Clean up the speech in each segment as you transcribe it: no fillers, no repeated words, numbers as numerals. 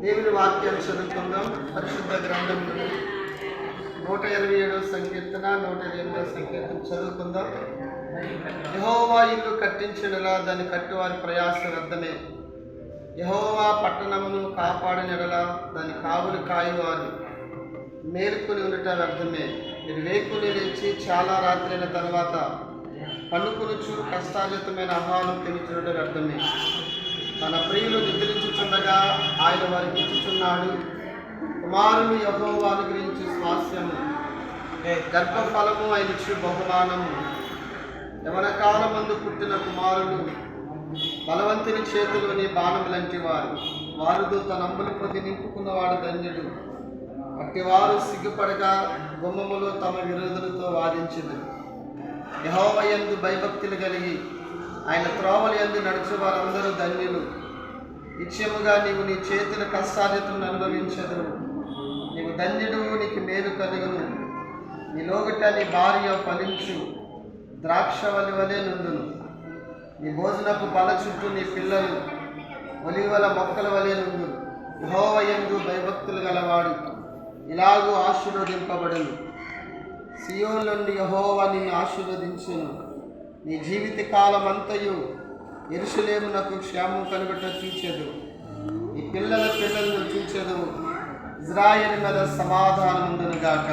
దేవుని వాక్యాన్ని చదువుకుందాం. పరిశుద్ధ గ్రంథం 127వ సంకీర్తన 128వ సంకీర్తన చదువుకుందాం. యెహోవా ఇల్లు కట్టించినలా దాన్ని కట్టువారి ప్రయాస వ్యర్థమే. యెహోవా పట్టణమును కాపాడినలా దాని కావులు కాయువారు మేలుకొని ఉండట వ్యర్థమే. మీరు వేకుని లేచి చాలా రాత్రైన తర్వాత పండుకొనుచు కష్టాజతమైన ఆహారం తినుచుండట వ్యర్థమే. తన ప్రియులు నిద్రించుచుండగా ఆయన వారికి ఇచ్చుచున్నాడు. కుమారుని యెహోవా అనుగ్రహించు స్వాస్యము, గర్భఫలము ఆయన ఇచ్చు బహుమానము. యవన కాలమందు పుట్టిన కుమారులు బలవంతుని చేతిలోని బాణములంటి వారు. వారుతో తన అంబులు పొంది నింపుకున్నవాడు ధన్యుడు. అట్టివారు సిగ్గుపడగా గుమ్మములో తమ విరోధులతో వాదించెదరు. యెహోవా యందు భయభక్తులు కలిగి ఆయన త్రోవల యందు నడిచే వారందరూ ధన్యులు. నిత్యముగా నీవు నీ చేతుల కష్టార్జితను అనుభవించదు. నీవు ధన్యుడు, నీకు మేలు కలుగును. నీ లోగట నీ భార్య ఫలించు ద్రాక్షవల్లి వలె నుండును. నీ భోజనపు బల చుట్టూ నీ పిల్లలు ఒలివల మొక్కల వలె నుండును. యెహోవా యందు భయభక్తులు గలవాడు ఇలాగూ ఆశీర్వదింపబడును. సియోను నుండి యెహోవా నిన్ను ఆశీర్వదించును. నీ జీవిత కాలమంతయు యెరూషలేమునకు క్షేమం కలుగుట చూచెదు. నీ పిల్లల పిల్లలను చూచెదు. ఇజ్రాయేలు మీద సమాధానం ఉండును గాక.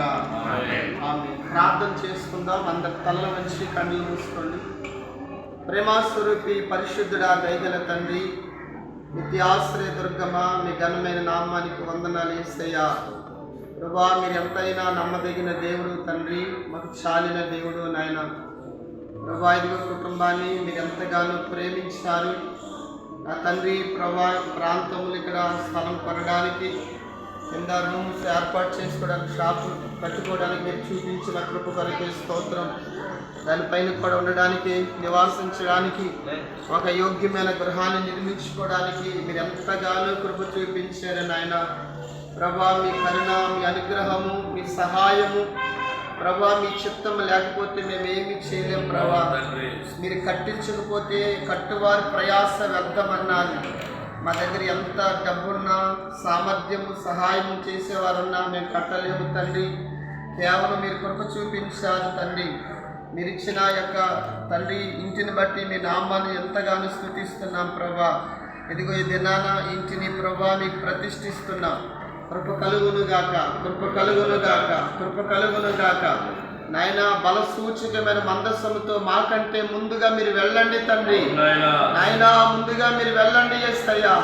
ఆమేన్. ప్రార్థన చేసుకుందాం. అందరి తల్ల వంచి కళ్ళు మూసుకోండి. ప్రేమాస్వరూపి పరిశుద్ధుడా, దయగల తండ్రి, నిత్యాశ్రయ దుర్గమా, మీ ఘనమైన నామానికి వందనాలు యేసయ్యా. ప్రభా, మీరు ఎంతైనా నమ్మదగిన దేవుడు తండ్రి, మాకు చాలిన దేవుడు నాయన. ప్రభా, ఇదిగో కుటుంబాన్ని మీరు ఎంతగానో ప్రేమించారు నా తండ్రి. ప్రభా, ప్రాంతములు ఇక్కడ స్థలం కొనడానికి, కింద రూమ్స్ ఏర్పాటు చేసుకోవడానికి, షాపు కట్టుకోవడానికి మీరు చూపించిన కృప కొరకే స్తోత్రం. దానిపైన కూడా ఉండడానికి, నివాసించడానికి, ఒక యోగ్యమైన గృహాన్ని నిర్మించుకోవడానికి మీరు ఎంతగానో కృప చూపించారు నాయన. ప్రభా, మీ కరుణ, మీ అనుగ్రహము, మీ సహాయము ప్రభా, మీ చిత్తం లేకపోతే మేమేమి చేయలేం ప్రభా. మీరు కట్టించకపోతే కట్టువారి ప్రయాస వ్యర్థమన్నారు. మా దగ్గర ఎంత డబ్బున్నా, సామర్థ్యము, సహాయం చేసేవారున్నా మేము కట్టలేము తండ్రి. కేవలం మీరు కృప చూపించారు తండ్రి. మీరు ఇచ్చిన యొక్క తండ్రి ఇంటిని బట్టి మీ నామాన్ని ఎంతగానో స్తుతిస్తున్నాం ప్రభా. ఇదిగో ఈ దినాన ఇంటిని ప్రభా మీకు ప్రతిష్ఠిస్తున్నాం. కృప కలుగునుగాక, కృప కలుగునుగాక, కృప కలుగునుగాక నాయన. బల సూచకమైన మందస్సముతో మాకంటే ముందుగా మీరు వెళ్ళండి తండ్రి. నాయన, ముందుగా మీరు వెళ్ళండి యేసయ్యా.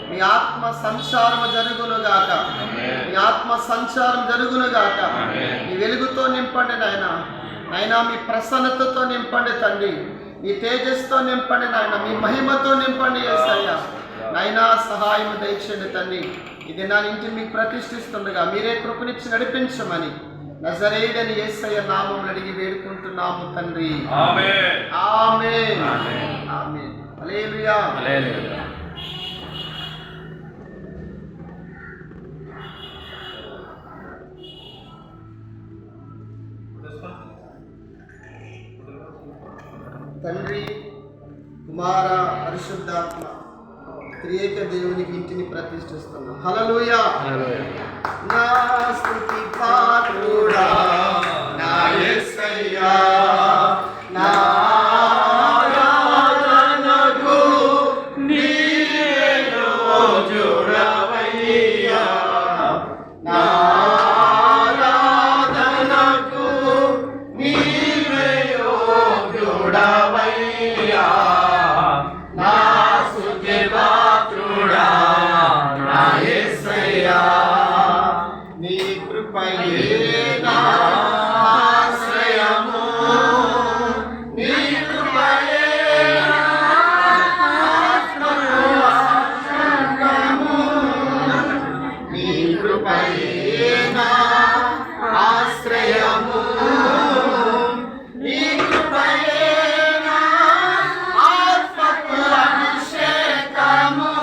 మీ ఆత్మ సంచారం జరుగునుగాక, మీ ఆత్మ సంచారం జరుగునుగాక. మీ వెలుగుతో నింపండి నాయన. నాయన, మీ ప్రసన్నతతో నింపండి తండ్రి. మీ తేజస్తో నింపండి నాయన. మీ మహిమతో నింపండి యేసయ్యా. నాయన, సహాయం దయచేయండి తండ్రి. ఇది నా ఇంటిని మీకు ప్రతిష్ఠిస్తుండగా మీరే కృపనిచ్చి నడిపించమని నజరేయుడైన యేసయ్య నామములో అడిగి వేడుకుంటున్నాము తండ్రి. ఆమేన్, ఆమేన్, ఆమేన్. హల్లెలూయా, హల్లెలూయా. తండ్రి, కుమార, పరిశుద్ధాత్మ త్రియేక దేవునికి ఇంటిని ప్రతిష్ఠిస్తున్నాం. హల్లెలూయా. నా స్తుతి పాత్రుడా నా యేసయ్యా, నా ఆరాధనకు నీవే యోగ్యుడవయ్యా. నా ఆరాధనకు నీవే యోగ్యుడవయ్యా. నా స్తుతి పాత్రుడా నా యేసయ్యా, నీ కృపయే నా ఆశ్రయము, నీ కృపయే నా ఆశ్రయము, నీ కృపయే నా ఆశ్రయము, నీ కృపయే నా ఆత్మకు అభిషేకము,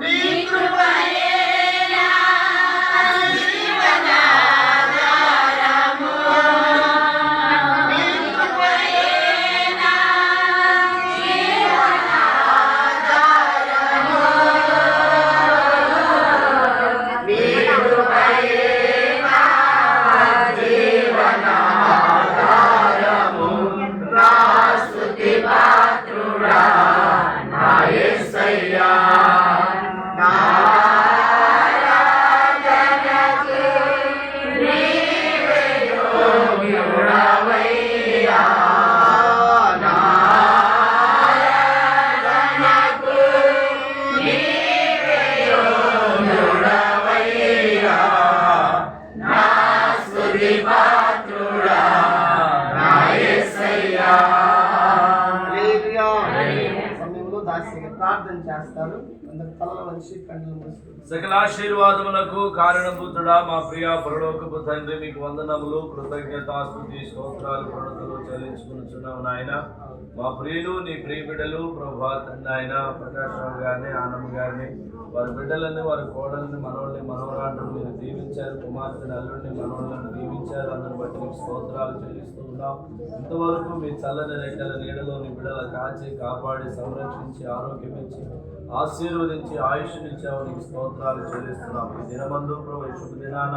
నీ కృపయే నా ఆశీర్వాదములకు కారణభూతుడా మా ప్రియ పరలోకపు తండ్రి, మీకు వందనములు, కృతజ్ఞతాస్తుతి, స్తోత్రాలు, ప్రణతులు చెల్లించుకుంటున్నాం నాయన. మా ప్రియులు, నీ ప్రియ బిడ్డలు ప్రభా తండ్రి ఆయన ప్రకాశరావు గారిని, ఆనంద్ గారిని, వారి బిడ్డలని, వారి కోడల్ని, మనోళ్ళని, మనవరాళ్ళని మీరు దీవించారు. కుమార్తెని, అల్లుడిని, మనోళ్ళని దీవించారు. అందరిని బట్టి మీకు స్తోత్రాలు చెల్లిస్తూ ఉన్నాం. ఇంతవరకు మీ చల్లని రెక్కల నీడలో నీ బిడ్డల కాచి, కాపాడి, సంరక్షించి, ఆరోగ్యం ఇచ్చి, ఆశీర్వదించి, ఆయుష్నిచ్చావు. నీకు స్తోత్రాలు చెల్లిస్తున్నాం. ఈ దినమందు ప్రభు శుభ దినాన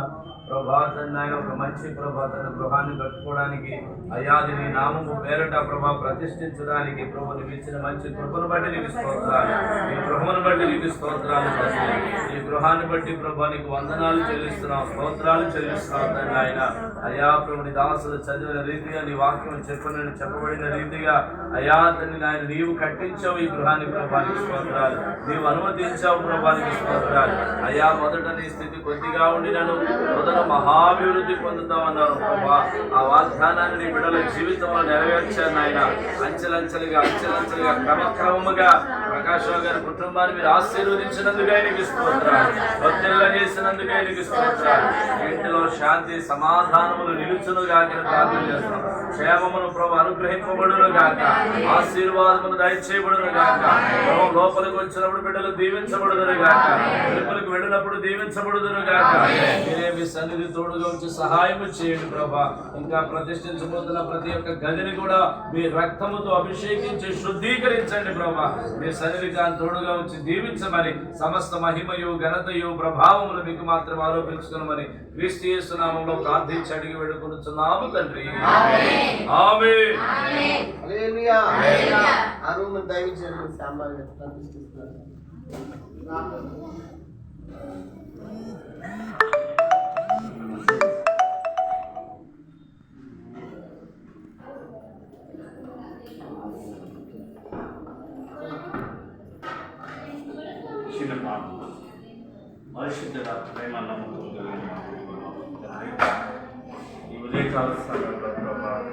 ప్రభాతం ఆయన ఒక మంచి ప్రభాతన గృహాన్ని కట్టుకోవడానికి, అయాది నీ నామము పేరట ప్రభా ప్రతిష్ఠించడానికి ప్రభు నీవు ఇచ్చిన మంచి కృపను బట్టి నీకు స్తోత్రాలు, ఈ గృహమును బట్టి నీకు స్తోత్రాలు, ఈ గృహాన్ని బట్టి ప్రభా నీకు వందనాలు చెల్లిస్తున్నాం, స్తోత్రాలు చెల్లిస్తున్నాం తండ్రి ఆయన. అయా ప్రభుని దాసులు చదివిన రీతిగా, నీ వాక్యం చెప్పబడిన రీతిగా అయా తండ్రి ఆయన నీవు కట్టించావు ఈ గృహాన్ని ప్రభా నీకు స్తోత్రాలు, నీవు అనుమతించావు ప్రభా నీకు స్తోత్రాలు. అయా మొదట నీ స్థితి కొద్దిగా ఉండినను మొదట మహాభివృద్ధి పొందుతామన్నారు ప్రభా. ఆ వాగ్దానాన్ని నీ బిడ్డల జీవితంలో నెరవేర్చారు నాయన. అంచెలంచెలుగా క్రమక్రమముగా ప్రకాశరావు గారి కుటుంబాన్ని మీరు ఆశీర్వదించినందుకే నీకు స్తోత్రాలు, భక్తులుగా చేసినందుకే నీకు స్తోత్రాలు. ఇంటిలో శాంతి సమాధానములు నిలుచును గాక ప్రార్థన చేస్తున్నాం. క్షేమమును ప్రభు అనుగ్రహింపబడును గాక, ఆశీర్వాదమును దయచేయబడును గాక. ప్రభు లోపలికి వచ్చినప్పుడు బిడ్డలు దీవించబడుదురు గాక, వెలుపలికి వెళ్ళినప్పుడు దీవించబడుదురు గాక. మీరే మీ సన్నిధి తోడుగా వచ్చి సహాయం చేయండి ప్రభా. ఇంకా ప్రతిష్ఠించబోతున్న ప్రతి ఒక్క గదిని కూడా మీ రక్తముతో అభిషేకించి శుద్ధీకరించండి ప్రభా. మీ సన్నిధి కాని తోడుగా వచ్చి దీవించమని, సమస్త మహిమయు ఘనతయు ప్రభావములు మీకు మాత్రం ఆరోపించుకున్నామని క్రీస్తు యేసు నామములో ప్రార్థించి అడిగి వేడుకొనుచున్నాము తండ్రి. ఆమేన్. హల్లెలూయా. ఆ రూమ్ దయచేసి సామాన్య ప్రతిష్ఠిస్తున్నారు. పరిశుద్ధ ప్రేమ నమ్మకం కలిగిన ఈ ఉదయకాల సమయంలో ప్రభావం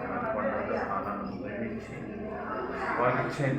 ఆనందం గ్రహించి వారికి